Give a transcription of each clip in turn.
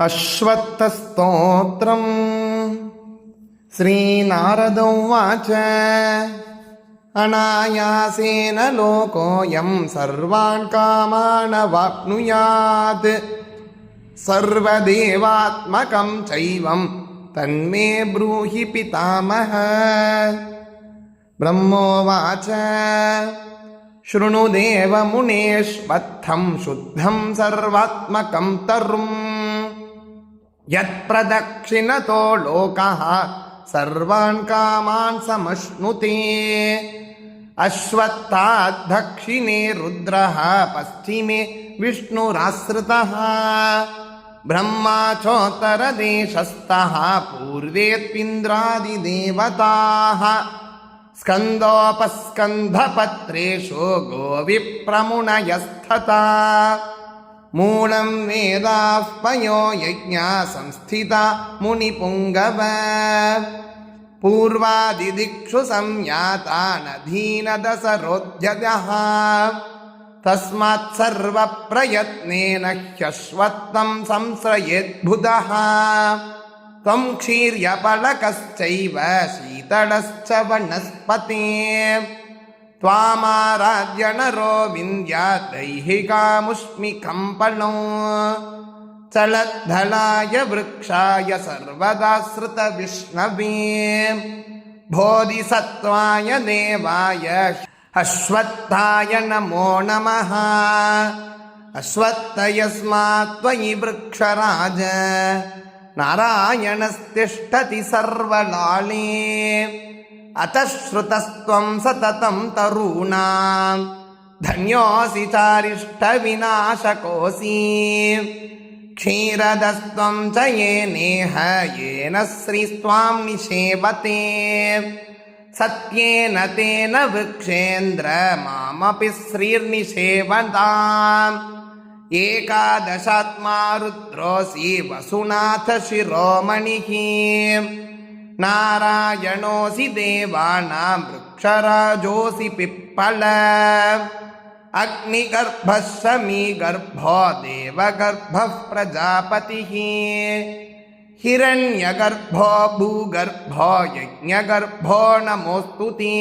अश्वत्थस्तोत्रम् श्रीनारद उवाच अनायासेन लोकोऽयं सर्वान् कामान् वाप्नुयात् सर्वदेवात्मकं चैवं तन्मे ब्रूहि पितामह। ब्रह्मोवाच शृणु देवमुनेष्वत्थं शुद्धं सर्वात्मकं तरुं यत्प्रदक्षिणतो लोकः सर्वान् कामान् समश्नुते। अश्वत्थात् दक्षिणे रुद्रः पश्चिमे विष्णुराश्रितः ब्रह्मा चोत्तरदेशस्थः पूर्वेऽत्विन्द्रादिदेवताः स्कन्दोपस्कन्धपत्रेषु गोविप्रमुनयस्तथा मूलं वेदाः पयो यज्ञा संस्थिता मुनिपुङ्गव पूर्वादिदिक्षु संयाता नदीनदसरोद्यतः तस्मात् सर्वप्रयत्नेन ह्यश्वत्थं संश्रयेद्बुधः त्वं क्षीर्यपलकश्चैव शीतलश्च वनस्पते त्वामाराध्य नरो विन्द्यात् दैहिकामुष्मिकम्पनो चलद्धलाय वृक्षाय सर्वदाश्रितविष्णवे बोधिसत्त्वाय देवाय अश्वत्थाय नमो नमः। अश्वत्थ यस्मात् त्वयि वृक्षराज नारायणस्तिष्ठति सर्वलाले अतः श्रुतस्त्वं सततं तरूणां धन्योऽसि चारिष्टविनाशकोऽसि क्षीरदस्त्वं च येनेह येन श्रीस्त्वां निषेवते सत्येन तेन वृक्षेन्द्र मामपि श्रीर्निषेवताम् एकादशात्मा रुद्रोऽसि वसुनाथ शिरोमणिः नारायणोऽसि देवानां वृक्षराजोऽसि पिप्पल अग्निगर्भः शमीगर्भो देवगर्भः प्रजापतिः हिरण्यगर्भो भूगर्भो यज्ञगर्भो नमोऽस्तु ते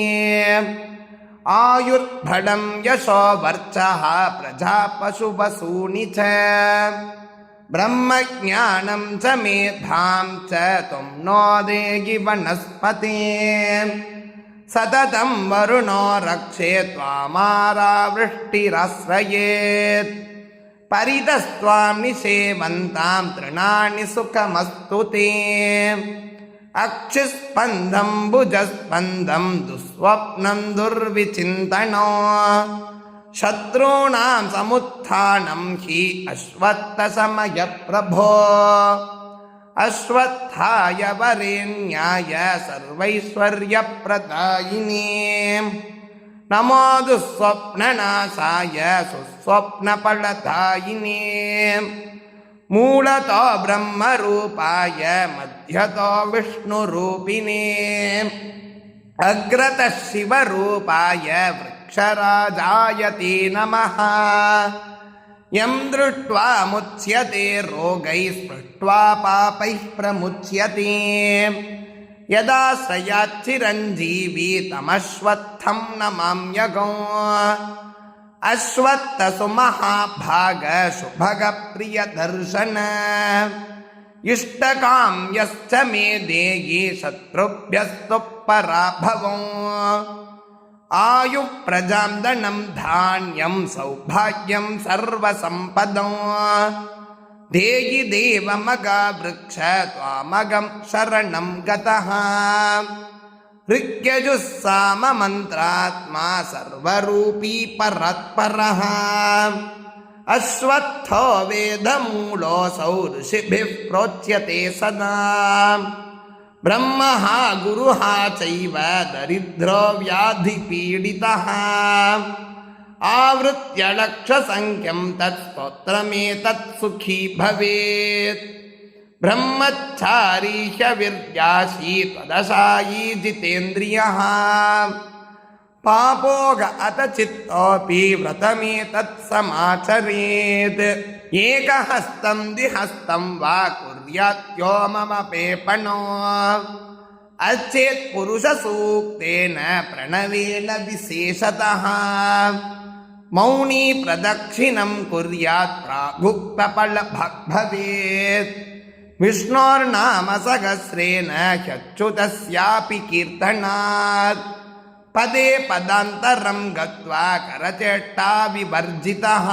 आयुर्भडं यशो वर्चः प्रजा पशुवसूनि च ब्रह्मज्ञानं च मेधां च त्वं नो देहि वनस्पते सततं वरुणो रक्षे त्वामारावृष्टिराश्रयेत् परितस्त्वां निषेवन्तां तृणानि सुखमस्तु ते अक्षिस्पन्दं भुजस्पन्दं दुःस्वप्नं दुर्विचिन्तनो शत्रूणां समुत्थानं हि अश्वत्थसमयप्रभो अश्वत्थाय वरेण्याय सर्वैश्वर्यप्रदायिने नमो दुःस्वप्ननाशाय सुस्वप्नफलदायिने मूलतो ब्रह्मरूपाय मध्यतो विष्णुरूपिणे अग्रतः शिवरूपाय वृक्षराजाय ते नमः। यं दृष्ट्वा मुच्यते रोगैः स्पृष्ट्वा पापैः प्रमुच्यते यदाश्रयाच्चिरञ्जीवी तमश्वत्थं नमाम्यहम्। अश्वत्थसु महाभाग शुभगप्रियदर्शन इष्टकाम्यश्च मे देहि शत्रुभ्यस्तु पराभवम्। आयुः प्रजां धनं धान्यं सौभाग्यं सर्वसम्पदम् देहि देवमगावृक्ष त्वामगं शरणं गतः। ऋग्यजुस्साममन्त्रात्मा सर्वरूपी परात्परः अश्वत्थो वेदमूलोऽसौ ऋषिभिः प्रोच्यते सदा ब्रह्मः गुरुः चैव दरिद्रो व्याधिपीडितः आवृत्य लक्षसङ्ख्यं तत्स्तोत्रमेतत् सुखी भवेत्। ब्रह्मचारी ह्यविर्यासी त्वदशायी जितेन्द्रियः पापोग अत चित्तोऽपि व्रतमेतत् समाचरेत्। एकहस्तं द्विहस्तं वा कुर्यात् यो मम पेपणो अच्छेत् पुरुषसूक्तेन प्रणवेन विशेषतः मौनी प्रदक्षिणं कुर्यात् प्रागुक्तफलभवेत् विष्णोर्नाम सहस्रेण ह्यच्युतस्यापि कीर्तनात् पदे पदान्तरं गत्वा करचेष्टा विवर्जितः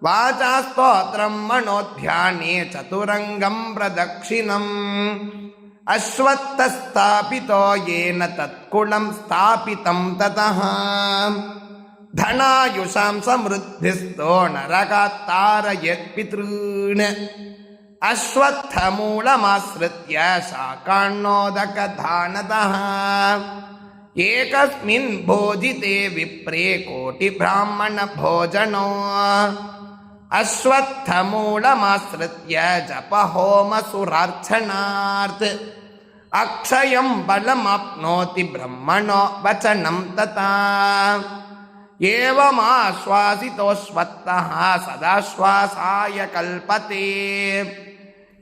वाचा स्तोत्रं मनोध्याने चतुरङ्गं प्रदक्षिणम् अश्वत्थस्थापितो येन तत्कुलं स्थापितं ततः धनायुषां समृद्धिस्थो नरकात् पितॄन् अश्वत्थमूलमाश्रित्य शाकान्नोदकधानतः एकस्मिन् भोजिते विप्रे कोटिब्राह्मणभोजनो अश्वत्थमूलमाश्रित्य जपहोमसुरार्चनार्थ अक्षयं बलमाप्नोति ब्रह्मणो वचनं तथा एवमाश्वासितोऽश्वत्थः सदाश्वासाय कल्पते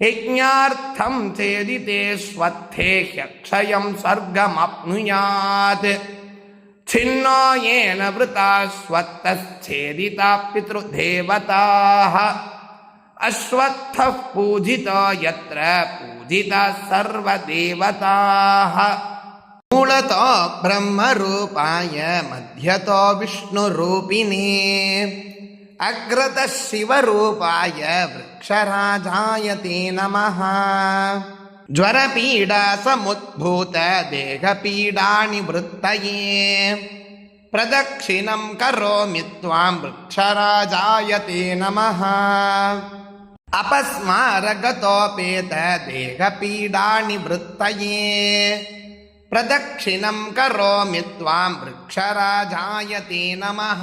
यज्ञार्थं चेदितेष्वत्थे ह्यक्षयं स्वर्गमाप्नुयात् छिन्नो येन वृताश्वत्थश्चेदिता पितृदेवताः अश्वत्थः पूजितो यत्र पूजिताः सर्वदेवताः मूलतो ब्रह्मरूपाय मध्यतो विष्णुरूपिणे अग्रतः शिवरूपाय वृक्षराजाय ते नमः ज्वरपीडा समुद्भूत देहपीडानिवृत्तये प्रदक्षिणं करोमि त्वां वृक्षराजाय ते नमः अपस्मारगतोपेत देहपीडानिवृत्तये प्रदक्षिणं करोमि त्वां वृक्षराजाय ते नमः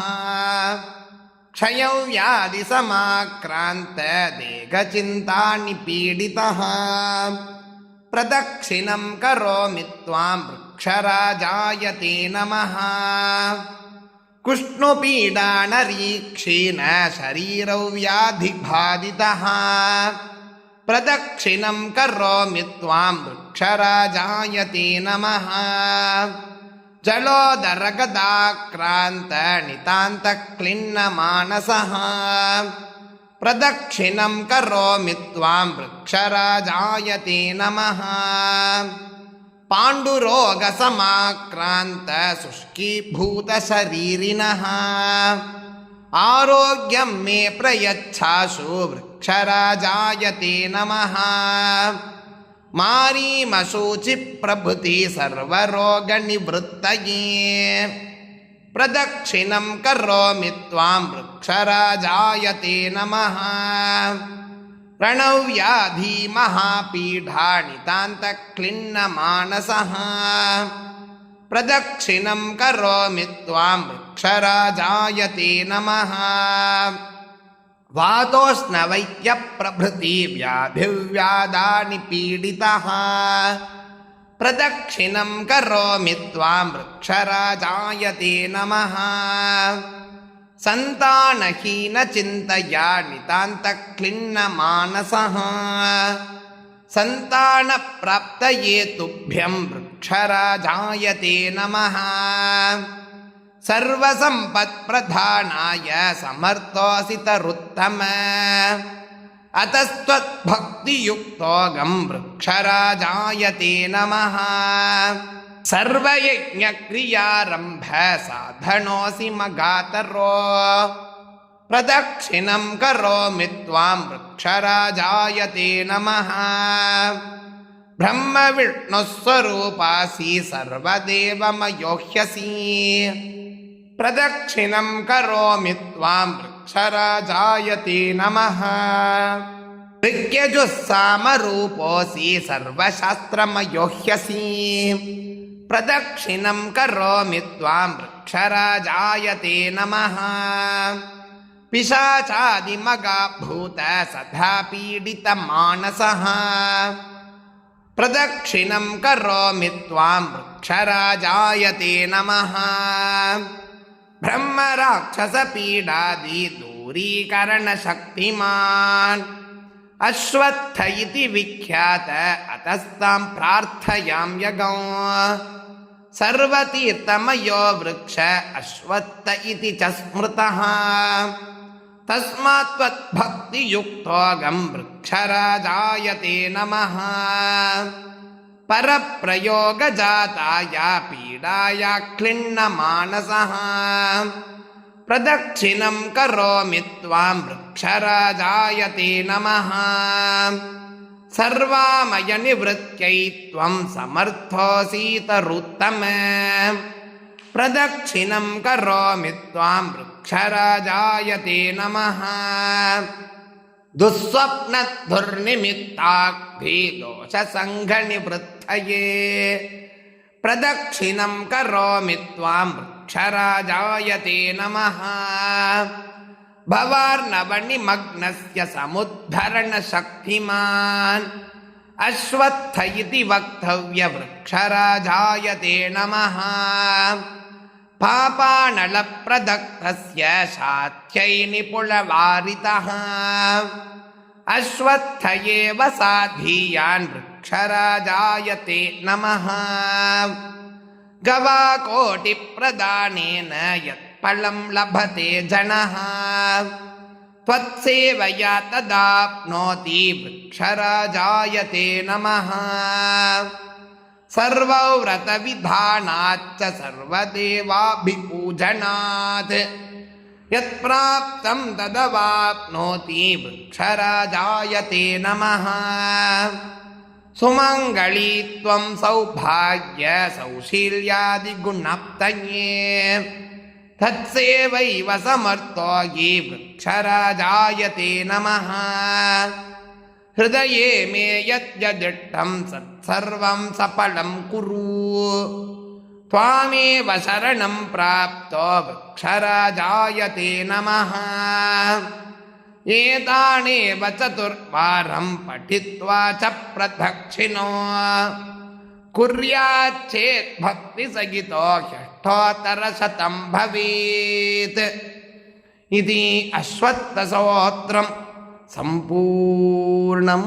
क्षयव्याधिसमाक्रान्त देहचिन्तानिपीडितः प्रदक्षिणं करोमि त्वां वृक्षराजाय ते नमः कुष्णुपीडानरीक्षीण शरीरव्याधिबाधितः प्रदक्षिणं करोमि त्वां वृक्षराजाय ते नमः जलोदरगदाक्रान्त नितान्तक्लिन्नमानसः प्रदक्षिणं करोमि त्वां वृक्षराजाय ते नमः पाण्डुरोगसमाक्रान्त शुष्कीभूतशरीरिणः आरोग्यं मे प्रयच्छासु वृक्षराजाय ते नमः मारीमशूचिप्रभृति सर्वरोगनिवृत्तये प्रदक्षिणं करोमि त्वां वृक्षराजाय ते नमः प्रणव्याधिमहापीडानितान्तक्लिन्नमानसः प्रदक्षिणं करोमि त्वां वृक्षराजाय ते नमः वातोष्णवैद्यप्रभृति व्याधिव्याधानि पीडितः प्रदक्षिणं करोमि त्वां वृक्षराजाय ते नमः सन्तानहीनचिन्तया नितान्तक्लिन्नमानसः सन्तानप्राप्तये तुभ्यं वृक्षराजाय ते नमः सर्वसम्पत्प्रधानाय समर्थोऽसि तरुत्तम अतस्त्वद्भक्तियुक्तोऽहं वृक्षराजाय ते नमः सर्वयज्ञक्रियारम्भ साधनोऽसि मगातरो प्रदक्षिणं करोमि त्वां वृक्षराजाय ते नमः ब्रह्मविष्णुस्वरूपासि सर्वदेवमयोह्यसि प्रदक्षिणं करोमि त्वां वृक्षराजाय ते नमः ऋग्यजुस्सामरूपोऽसि सर्वशास्त्रमयोह्यसि प्रदक्षिणं करोमि त्वां वृक्षराजाय ते नमः पिशाचादिमगाभूत सदा पीडितमानसः प्रदक्षिणं करोमि त्वां वृक्षराजाय ते नमः ब्रह्मराक्षसपीडादि दूरीकरणशक्तिमान् अश्वत्थ इति विख्यात अतस्तां प्रार्थयाम्यगौ सर्वतीर्थमयो वृक्ष अश्वत्थ इति च स्मृतः तस्मात् त्वद्भक्तियुक्तोऽगं वृक्षराजायते नमः परप्रयोगजाताय पीडाय क्लिन्नमानसः प्रदक्षिणं करोमि त्वां वृक्षराजायते नमः सर्वामयनिवृत्त्यै त्वं समर्थोऽसीतरुत्तम प्रदक्षिणं करोमि त्वां वृक्षराजायते नमः दुःस्वप्नधुर्निमित्ताग्भिदोषसङ्घनिवृत्तये प्रदक्षिणं करोमि त्वां वृक्षराजायते नमः भवार्णवनिमग्नस्य समुद्धरणशक्तिमान् अश्वत्थ इति वक्तव्यवृक्षराजायते नमः पापानलप्रदग्धस्य शाठ्यै निपुणवारितः अश्वत्थ एव साधीयान् वृक्षराजायते नमः गवाकोटिप्रदानेन यत्फलं लभते जनः त्वत्सेवया तदाप्नोति वृक्षराजायते नमः सर्वव्रतविधानाच्च सर्वदेवाभिपूजनात् यत्प्राप्तं तदवाप्नोति वृक्षराजायते नमः सुमङ्गली त्वं सौभाग्य सौशील्यादिगुणप्तये तत्सेवैव समर्थो हि वृक्षराजायते नमः हृदये मे यद्यदिष्टं सत्सर्वं सफलं कुरु त्वामेव शरणं प्राप्तो वृक्षराजायते नमः एतानेव चतुर्वारं पठित्वा च प्रदक्षिणो कुर्याच्चेत् भक्तिसहितो ह्यष्टोत्तरशतं भवेत् इति अश्वत्थस्तोत्रं सम्पूर्णम्।